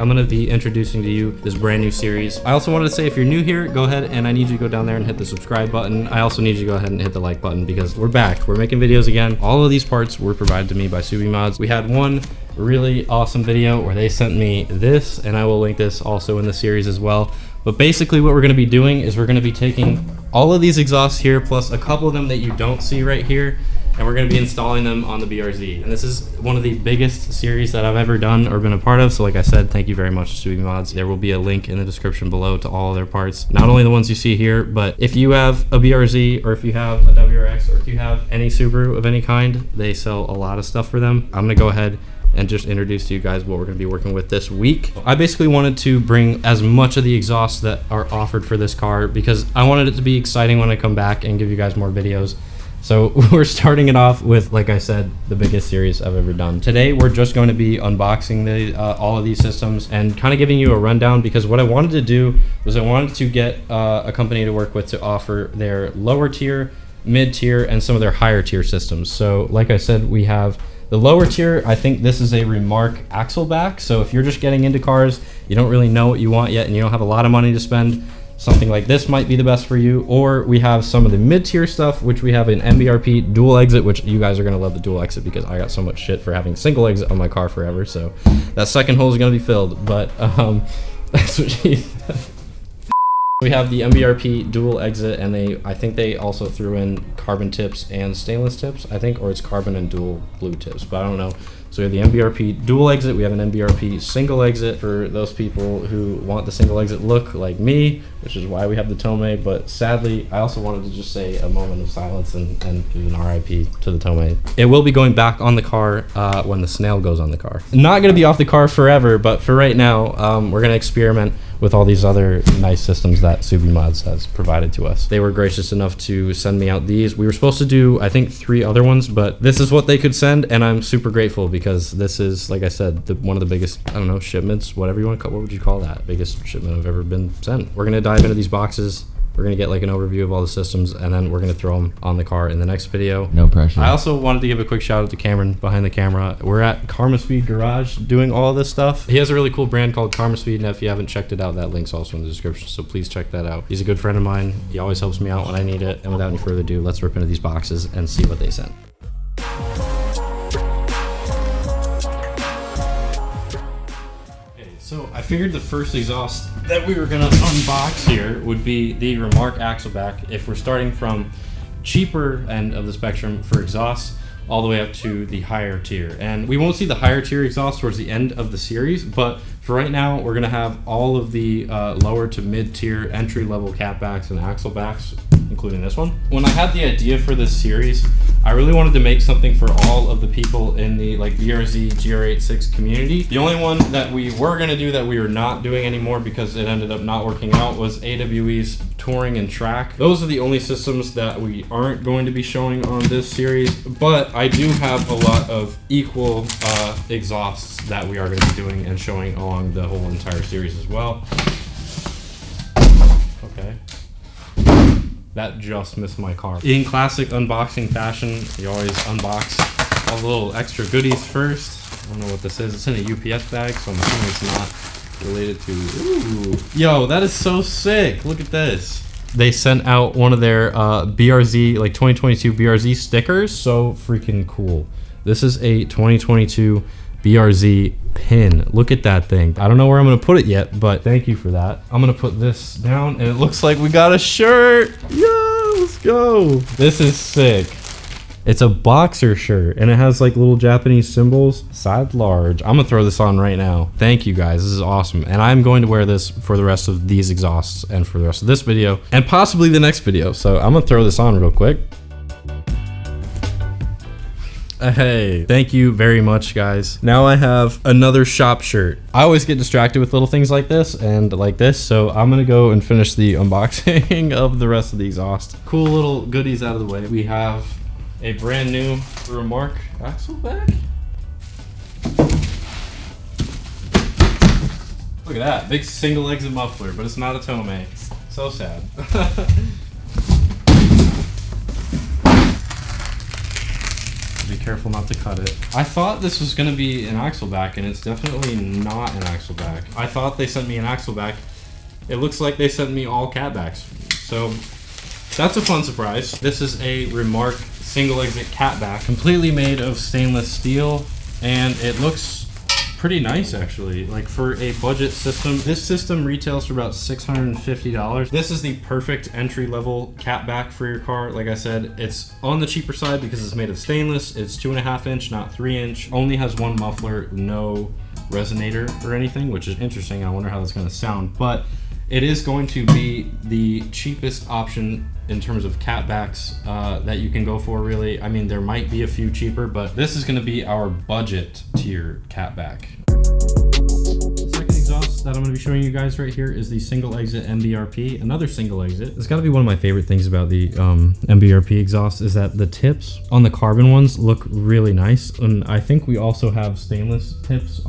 I'm gonna be introducing to you this brand new series. I also wanted to say, if you're new here, go ahead and I need you to go down there and hit the subscribe button. I also need you to go ahead and hit the like button because we're back. We're making videos again. All of these parts were provided to me by Subi Mods. We had one really awesome video where they sent me this, and I will link this also in the series as well. But basically what we're gonna be doing is we're gonna be taking all of these exhausts here, plus a couple of them that you don't see right here, and we're gonna be installing them on the BRZ. And this is one of the biggest series that I've ever done or been a part of. So like I said, thank you very much to Subi Mods. There will be a link in the description below to all of their parts. Not only the ones you see here, but if you have a BRZ or if you have a WRX or if you have any Subaru of any kind, they sell a lot of stuff for them. I'm gonna go ahead and just introduce to you guys what we're going to be working with this week. I basically wanted to bring as much of the exhausts that are offered for this car because I wanted it to be exciting when I come back and give you guys more videos. So we're starting it off with, like I said, the biggest series I've ever done. Today we're just going to be unboxing all of these systems and kind of giving you a rundown, because what I wanted to do was I wanted to get a company to work with to offer their lower tier, mid tier, and some of their higher tier systems. So like I said, we have the lower tier. I think this is a Remark axle back. So if you're just getting into cars, you don't really know what you want yet, and you don't have a lot of money to spend, something like this might be the best for you. Or we have some of the mid-tier stuff, which we have an MBRP dual exit, which you guys are gonna love the dual exit because I got so much shit for having single exit on my car forever. So that second hole is gonna be filled, but that's what she said. We have the MBRP dual exit, and I think they also threw in carbon tips and stainless tips, I think, or it's carbon and dual blue tips, but I don't know. So we have the MBRP dual exit, we have an MBRP single exit for those people who want the single exit look like me, which is why we have the Tomei. But sadly, I also wanted to just say a moment of silence and give an RIP to the Tomei. It will be going back on the car when the snail goes on the car. Not gonna be off the car forever, but for right now, we're gonna experiment with all these other nice systems that Subi Mods has provided to us. They were gracious enough to send me out these. We were supposed to do, I think, 3 other ones, but this is what they could send, and I'm super grateful because this is, like I said, one of the biggest, I don't know, shipments, whatever you want to call, what would you call that? Biggest shipment I've ever been sent. We're gonna dive into these boxes. We're gonna get like an overview of all the systems, and then we're gonna throw them on the car in the next video. No pressure. I also wanted to give a quick shout out to Cameron behind the camera. We're at Karma Speed Garage doing all of this stuff. He has a really cool brand called Karma Speed, and if you haven't checked it out, that link's also in the description, so please check that out. He's a good friend of mine. He always helps me out when I need it. And without any further ado, let's rip into these boxes and see what they sent. So I figured the first exhaust that we were gonna unbox here would be the Remark Axleback. If we're starting from cheaper end of the spectrum for exhausts all the way up to the higher tier. And we won't see the higher tier exhaust towards the end of the series, but for right now, we're gonna have all of the lower to mid tier entry level catbacks and axlebacks, including this one. When I had the idea for this series, I really wanted to make something for all of the people in the like BRZ GR86 community. The only one that we were gonna do that we are not doing anymore because it ended up not working out was AWE's Touring and Track. Those are the only systems that we aren't going to be showing on this series, but I do have a lot of equal exhausts that we are gonna be doing and showing along the whole entire series as well. Okay. That just missed my car. In classic unboxing fashion, you always unbox all the little extra goodies first. I don't know what this is. It's in a UPS bag, so I'm assuming it's not related to... Ooh. Yo, that is so sick. Look at this. They sent out one of their BRZ, like 2022 BRZ stickers. So freaking cool. This is a 2022 BRZ pin. Look at that thing. I don't know where I'm gonna put it yet, but thank you for that. I'm gonna put this down, and it looks like we got a shirt. Yeah, let's go. This is sick. It's a boxer shirt, and it has like little Japanese symbols. Size large. I'm gonna throw this on right now. Thank you guys. This is awesome, and I'm going to wear this for the rest of these exhausts and for the rest of this video and possibly the next video. So I'm gonna throw this on real quick. Hey, thank you very much, guys. Now I have another shop shirt. I always get distracted with little things like this and like this, so I'm gonna go and finish the unboxing of the rest of the exhaust. Cool little goodies out of the way. We have a brand new Remark Axleback. Look at that, big single exit muffler, but it's not a Tomei. So sad. Be careful not to cut it. I thought this was gonna be an axle back, and it's definitely not an axle back. I thought they sent me an axle back. It looks like they sent me all catbacks. So that's a fun surprise. This is a Remark single exit catback, completely made of stainless steel, and it looks pretty nice actually. Like for a budget system, this system retails for about $650. This is the perfect entry-level catback for your car. Like I said, it's on the cheaper side because it's made of stainless. It's 2.5 inch, not 3 inch. Only has one muffler, no resonator or anything, which is interesting. I wonder how that's going to sound, but it is going to be the cheapest option in terms of catbacks that you can go for, really. I mean, there might be a few cheaper, but this is going to be our budget tier catback. The second exhaust that I'm going to be showing you guys right here is the single exit MBRP, another single exit. It's got to be one of my favorite things about the MBRP exhaust is that the tips on the carbon ones look really nice, and I think we also have stainless tips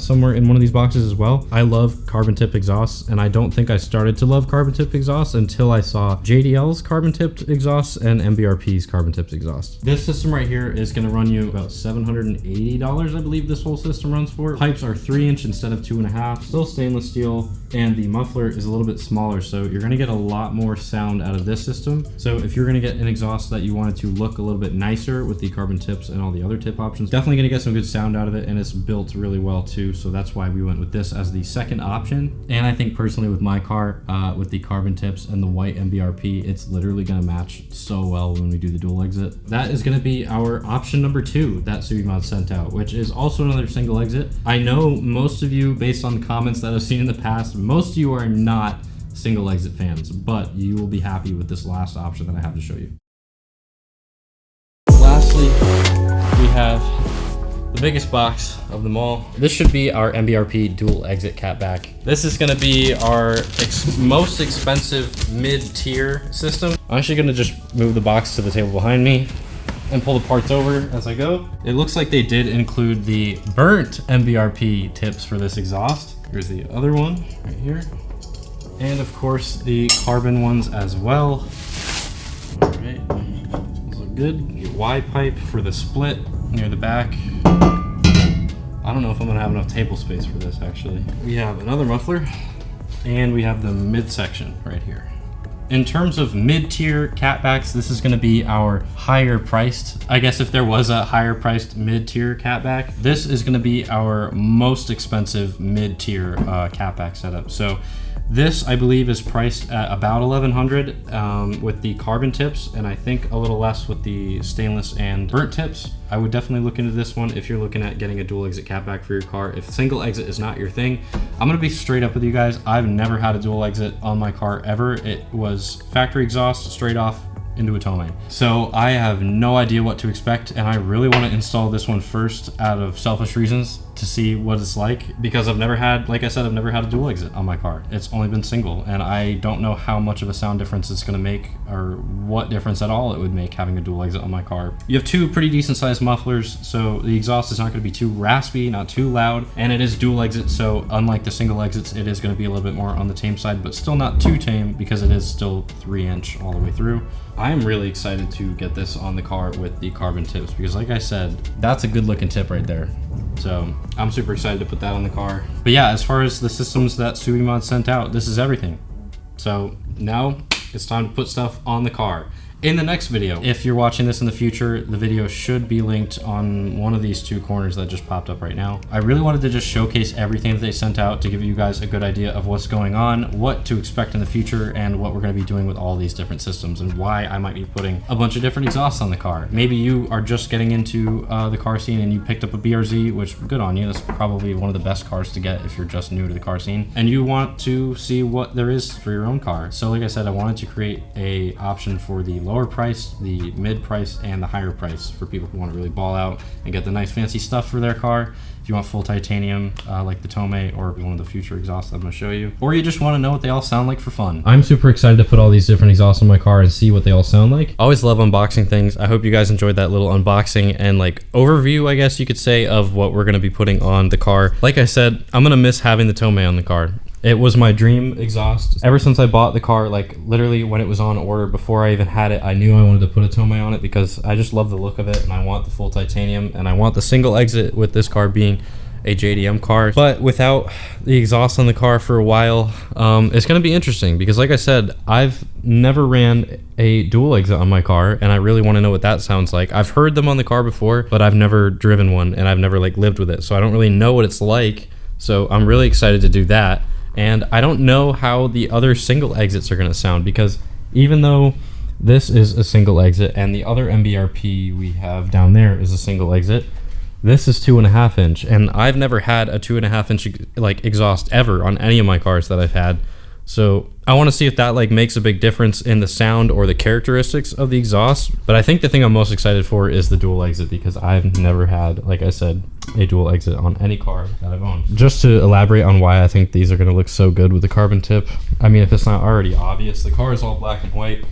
somewhere in one of these boxes as well. I love carbon tip exhausts, and I don't think I started to love carbon tip exhausts until I saw JDL's carbon tipped exhausts and MBRP's carbon tipped exhaust. This system right here is going to run you about $780, I believe this whole system runs for. Pipes are 3 inch instead of 2.5, still stainless steel, and the muffler is a little bit smaller, so you're going to get a lot more sound out of this system. So if you're going to get an exhaust that you wanted to look a little bit nicer with the carbon tips and all the other tip options, definitely going to get some good sound out of it, and it's built really well too, so that's why we went with this as the second option. And I think personally with my car, with the carbon tips and the white MBRP, it's literally going to match so well when we do the dual exit. That is going to be our option number 2 that Subaru sent out, which is also another single exit. I know most of you, based on the comments that I've seen in the past, most of you are not single exit fans, but you will be happy with this last option that I have to show you. Lastly, we have the biggest box of them all. This should be our MBRP dual exit catback. This is going to be our most expensive mid-tier system. I'm actually going to just move the box to the table behind me and pull the parts over as I go. It looks like they did include the burnt MBRP tips for this exhaust. Here's the other one right here. And of course the carbon ones as well. All right, those look good. Your Y pipe for the split near the back. I don't know if I'm gonna have enough table space for this actually. We have another muffler, and we have the midsection right here. In terms of mid-tier catbacks, this is going to be our higher priced. I guess if there was a higher priced mid-tier catback, this is going to be our most expensive mid-tier catback setup. So this, I believe, is priced at about $1,100 with the carbon tips, and I think a little less with the stainless and burnt tips. I would definitely look into this one if you're looking at getting a dual exit catback for your car. If single exit is not your thing, I'm gonna be straight up with you guys. I've never had a dual exit on my car ever. It was factory exhaust straight off into a Tomei. So I have no idea what to expect, and I really want to install this one first out of selfish reasons to see what it's like, because I've never had, like I said, I've never had a dual exit on my car. It's only been single, and I don't know how much of a sound difference it's going to make, or what difference at all it would make having a dual exit on my car. You have two pretty decent sized mufflers, so the exhaust is not going to be too raspy, not too loud, and it is dual exit, so unlike the single exits, it is going to be a little bit more on the tame side, but still not too tame because it is still 3-inch all the way through. I am really excited to get this on the car with the carbon tips, because like I said, that's a good looking tip right there. So I'm super excited to put that on the car. But yeah, as far as the systems that Subaru sent out, this is everything. So now it's time to put stuff on the car. In the next video, if you're watching this in the future, the video should be linked on one of these two corners that just popped up right now. I really wanted to just showcase everything that they sent out to give you guys a good idea of what's going on, what to expect in the future, and what we're going to be doing with all these different systems, and why I might be putting a bunch of different exhausts on the car. Maybe you are just getting into the car scene and you picked up a BRZ, which good on you. That's probably one of the best cars to get if you're just new to the car scene, and you want to see what there is for your own car. So like I said, I wanted to create a option for the lower price, the mid price, and the higher price for people who want to really ball out and get the nice fancy stuff for their car. If you want full titanium like the Tomei, or one of the future exhausts I'm going to show you, or you just want to know what they all sound like for fun. I'm super excited to put all these different exhausts on my car and see what they all sound like. I always love unboxing things. I hope you guys enjoyed that little unboxing and like overview, I guess you could say, of what we're going to be putting on the car. Like I said, I'm going to miss having the Tomei on the car. It was my dream exhaust. Ever since I bought the car, like literally when it was on order, before I even had it, I knew I wanted to put a Tomei on it because I just love the look of it, and I want the full titanium, and I want the single exit with this car being a JDM car. But without the exhaust on the car for a while, it's going to be interesting because, like I said, I've never ran a dual exit on my car, and I really want to know what that sounds like. I've heard them on the car before, but I've never driven one, and I've never like lived with it, so I don't really know what it's like. So I'm really excited to do that. And I don't know how the other single exits are going to sound, because even though this is a single exit and the other MBRP we have down there is a single exit, this is 2.5 inch, and I've never had a 2.5 inch like exhaust ever on any of my cars that I've had. So I want to see if that like makes a big difference in the sound or the characteristics of the exhaust. But I think the thing I'm most excited for is the dual exit, because I've never had, like I said, a dual exit on any car that I've owned. Just to elaborate on why I think these are going to look so good with the carbon tip, I mean, if it's not already obvious, the car is all black and white,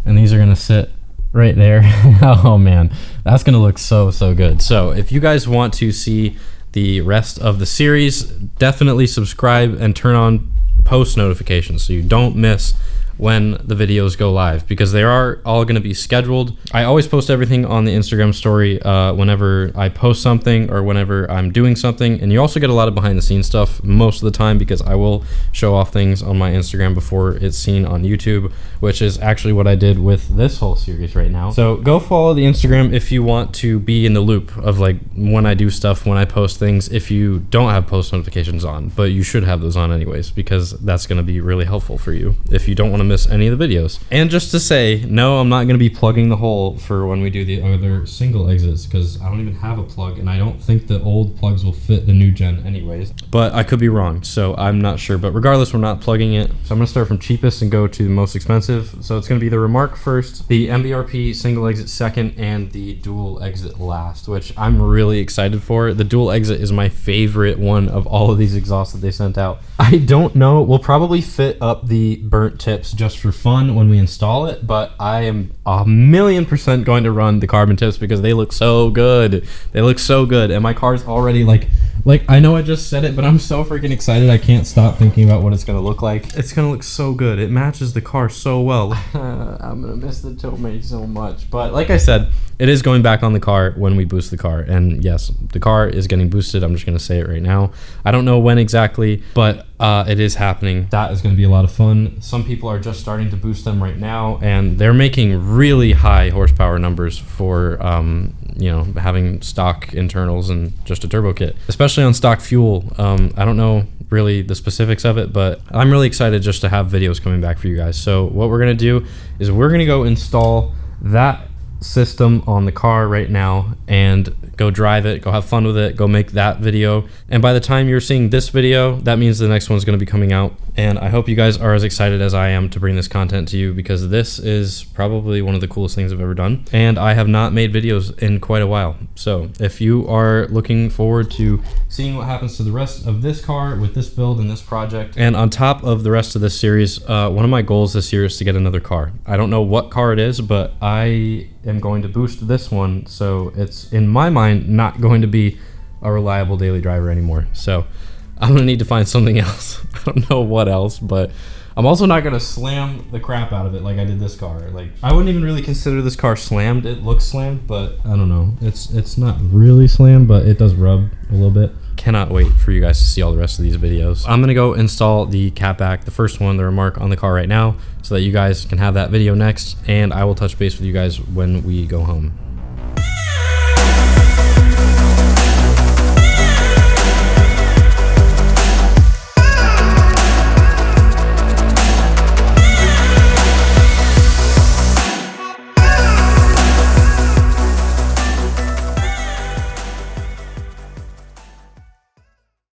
and these are going to sit right there. Oh man, that's gonna look so good. So if you guys want to see the rest of the series, definitely subscribe and turn on post notifications so you don't miss when the videos go live, because they are all going to be scheduled. I always post everything on the Instagram story whenever I post something or whenever I'm doing something, and you also get a lot of behind the scenes stuff most of the time, because I will show off things on my Instagram before it's seen on YouTube, which is actually what I did with this whole series right now. So go follow the Instagram if you want to be in the loop of like when I do stuff, when I post things, if you don't have post notifications on, but you should have those on anyways, because that's going to be really helpful for you if you don't want to miss any of the videos. And just to say, no, I'm not going to be plugging the hole for when we do the other single exits, because I don't even have a plug, and I don't think the old plugs will fit the new gen anyways, but I could be wrong, so I'm not sure. But regardless, we're not plugging it, so I'm going to start from cheapest and go to the most expensive. So it's going to be the Remark first, the MBRP single exit second, and the dual exit last, which I'm really excited for. The dual exit is my favorite one of all of these exhausts that they sent out. I don't know, we'll probably fit up the burnt tips just for fun when we install it, but I am 1,000,000% going to run the carbon tips because they look so good. They look so good, and my car's already like I know I just said it, but I'm so freaking excited. I can't stop thinking about what it's gonna look like. It's gonna look so good. It matches the car so well. I'm gonna miss the Tomei so much, but like I said, it is going back on the car when we boost the car, and yes, the car is getting boosted. I'm just gonna say it right now. I don't know when exactly, but it is happening. That is gonna be a lot of fun. Some people are just starting to boost them right now, and they're making really high horsepower numbers for you know, having stock internals and just a turbo kit, especially on stock fuel. I don't know really the specifics of it, but I'm really excited just to have videos coming back for you guys. So what we're gonna do is we're gonna go install that system on the car right now and go drive it, go have fun with it, go make that video. And by the time you're seeing this video, that means the next one's going to be coming out. And I hope you guys are as excited as I am to bring this content to you, because this is probably one of the coolest things I've ever done, and I have not made videos in quite a while. So if you are looking forward to seeing what happens to the rest of this car with this build and this project, and on top of the rest of this series, one of my goals this year is to get another car. I don't know what car it is, but I am going to boost this one, so it's in my mind not going to be a reliable daily driver anymore. So I'm gonna need to find something else. I don't know what else, but I'm also not gonna slam the crap out of it like I did this car. Like, I wouldn't even really consider this car slammed. It looks slammed, but I don't know. It's not really slammed, but it does rub a little bit. Cannot wait for you guys to see all the rest of these videos. I'm gonna go install the Catback, the first one, the Remark, on the car right now, so that you guys can have that video next, and I will touch base with you guys when we go home.